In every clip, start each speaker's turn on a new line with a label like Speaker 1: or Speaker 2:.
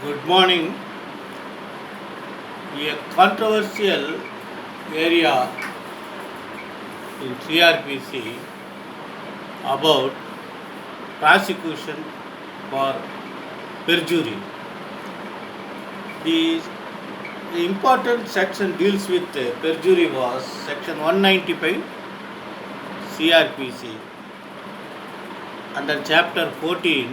Speaker 1: Good morning. A controversial area in CRPC about prosecution for perjury. The, the important section deals with perjury was section 195 CRPC under chapter 14,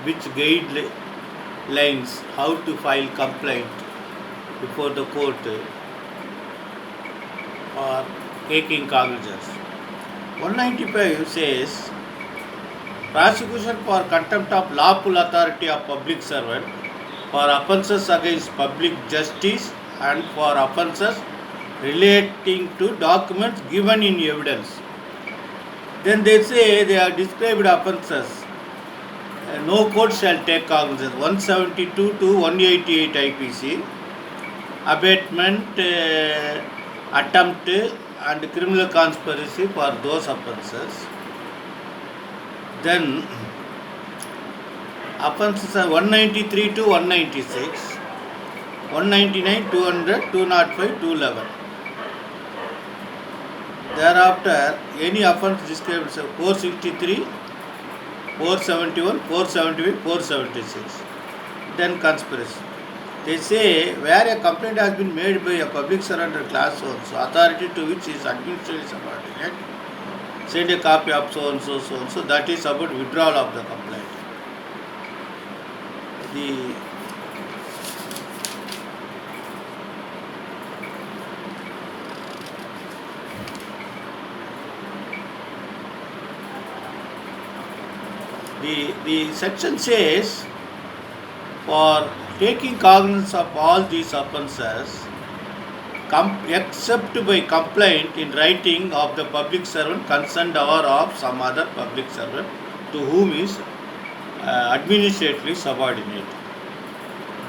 Speaker 1: which guidelines how to file complaint before the court or taking cognizance. 195 says prosecution for contempt of lawful authority of public servant for offences against public justice and for offences relating to documents given in evidence. Then they say they are described offences. No court shall take cognizance. 172 to 188 IPC, abatement, attempt, and criminal conspiracy for those offences. Then offences are 193 to 196, 199, 200, 205, 211. Thereafter, any offence described as 463, 471, 475, 476. Then conspiracy. They say where a complaint has been made by a public servant or class so and so, authority to which is administratively subordinate, send a copy of so and so, so and so, that is about withdrawal of the complaint. The section says for taking cognizance of all these offences except by complaint in writing of the public servant concerned or of some other public servant to whom is administratively subordinate.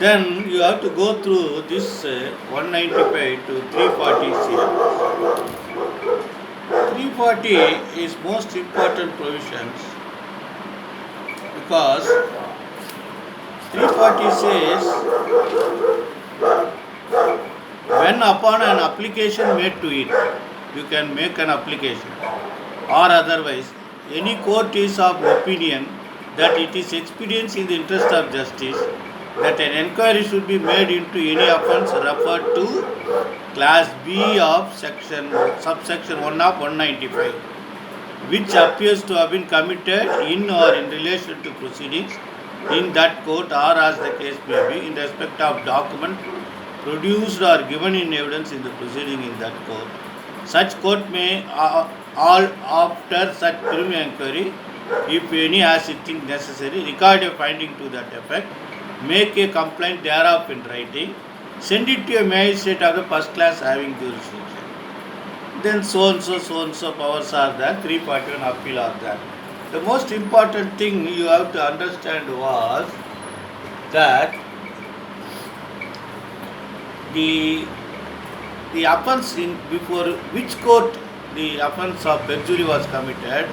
Speaker 1: Then you have to go through this 195 to 340 here. 340 is most important provisions because 340 says when upon an application made to it, you can make an application, or otherwise any court is of opinion that it is expedient in the interest of justice that an enquiry should be made into any offence referred to class B of subsection 1 of 195, which appears to have been committed in or in relation to proceedings in that court or as the case may be in respect of document produced or given in evidence in the proceeding in that court. Such court may all after such preliminary inquiry, if any as it think necessary, record a finding to that effect, make a complaint thereof in writing, send it to a magistrate of the first class having jurisdiction. Then so and so powers are there, 341 appeal are there. The most important thing you have to understand was that the offence in before which court the offence of perjury was committed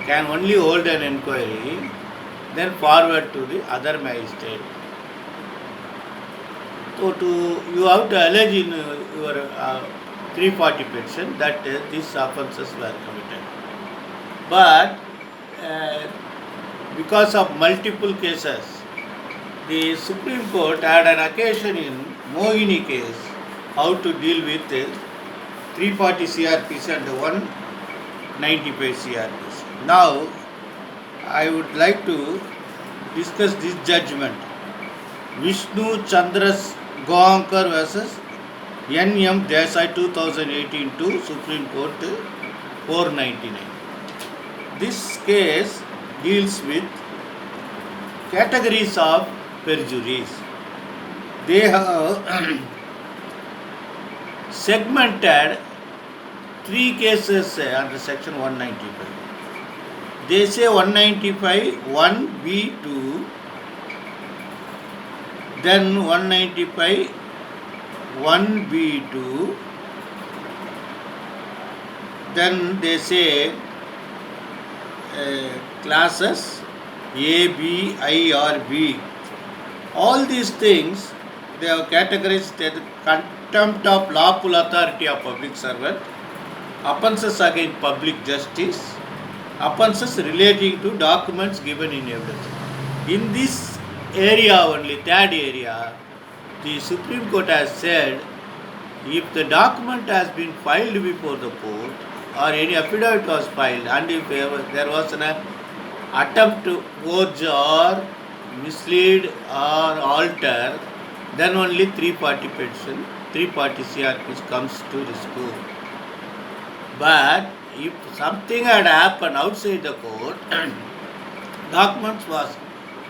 Speaker 1: can only hold an inquiry, then forward to the other magistrate. So you have to allege in your 340 petition that these offences were committed. But because of multiple cases, the Supreme Court had an occasion in Mohini case how to deal with 340 CRPC and 195 CRPC. Now, I would like to discuss this judgment. Vishnu Chandras Goankar versus N.M. Desai 2018 to Supreme Court 499. This case deals with categories of perjuries. They have segmented 3 cases under section 195. They say 195 1B2, then 195 1B2, then they say classes A, B, I or B. All these things they have categorized as contempt of lawful authority of public servant, offences against public justice, offences relating to documents given in evidence. In this area only, third area, the Supreme Court has said if the document has been filed before the court or any affidavit was filed and if there was an attempt to forge or mislead or alter, then only 340 petition, 340 CRPs comes to the school. But if something had happened outside the court, documents was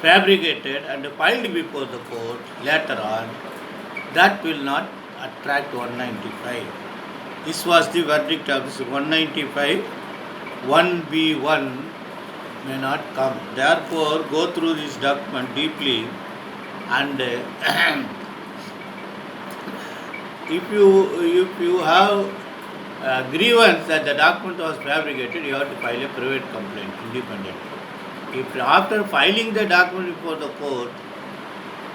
Speaker 1: fabricated and filed before the court later on, that will not attract 195. This was the verdict of this 195. 1B1 may not come. Therefore, go through this document deeply and if you have grievance that the document was fabricated, you have to file a private complaint independently. If after filing the document before the court,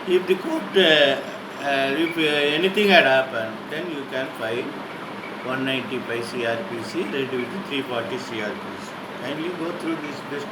Speaker 1: if the court, if anything had happened, then you can file 195 CRPC related to 340 CRPC. Kindly go through these best